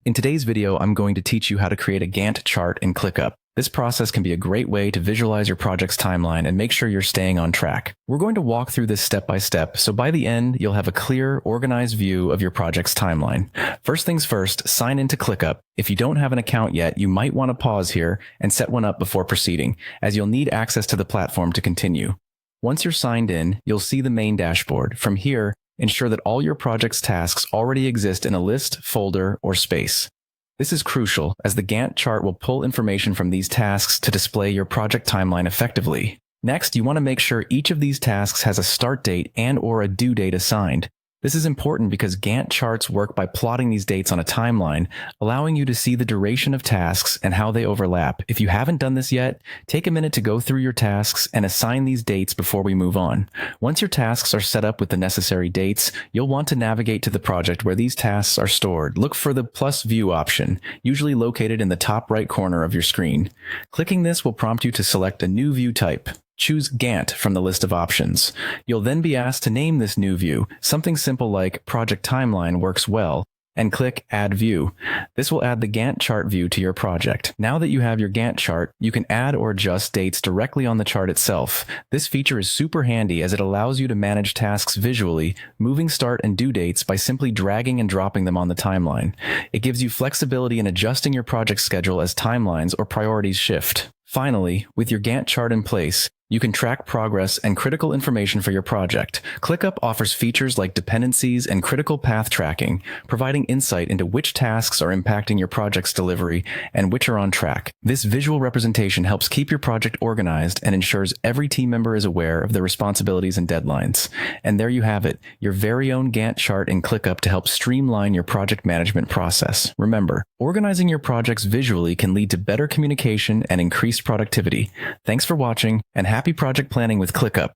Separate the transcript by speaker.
Speaker 1: In today's video, I'm going to teach you how to create a Gantt chart in Clickup. This process can be a great way to visualize your project's timeline and make sure you're staying on track. We're going to walk through this step by step, so by the end, you'll have a clear, organized view of your project's timeline. First things first, sign into Clickup. If you don't have an account yet, you might want to pause here and set one up before proceeding, as you'll need access to the platform to continue. Once you're signed in, you'll see the main dashboard. From here, ensure that all your project's tasks already exist in a list, folder, or space. This is crucial, as the Gantt chart will pull information from these tasks to display your project timeline effectively. Next, you want to make sure each of these tasks has a start date and/or a due date assigned. This is important because Gantt charts work by plotting these dates on a timeline, allowing you to see the duration of tasks and how they overlap. If you haven't done this yet, take a minute to go through your tasks and assign these dates before we move on. Once your tasks are set up with the necessary dates, you'll want to navigate to the project where these tasks are stored. Look for the plus view option, usually located in the top right corner of your screen. Clicking this will prompt you to select a new view type. Choose Gantt from the list of options. You'll then be asked to name this new view. Something simple like Project Timeline works well, and click Add View. This will add the Gantt chart view to your project. Now that you have your Gantt chart, you can add or adjust dates directly on the chart itself. This feature is super handy as it allows you to manage tasks visually, moving start and due dates by simply dragging and dropping them on the timeline. It gives you flexibility in adjusting your project schedule as timelines or priorities shift. Finally, with your Gantt chart in place, you can track progress and critical information for your project. Clickup offers features like dependencies and critical path tracking, providing insight into which tasks are impacting your project's delivery and which are on track. This visual representation helps keep your project organized and ensures every team member is aware of their responsibilities and deadlines. And there you have it, your very own Gantt chart in Clickup to help streamline your project management process. Remember, organizing your projects visually can lead to better communication and increased productivity. Thanks for watching, and happy project planning with Clickup.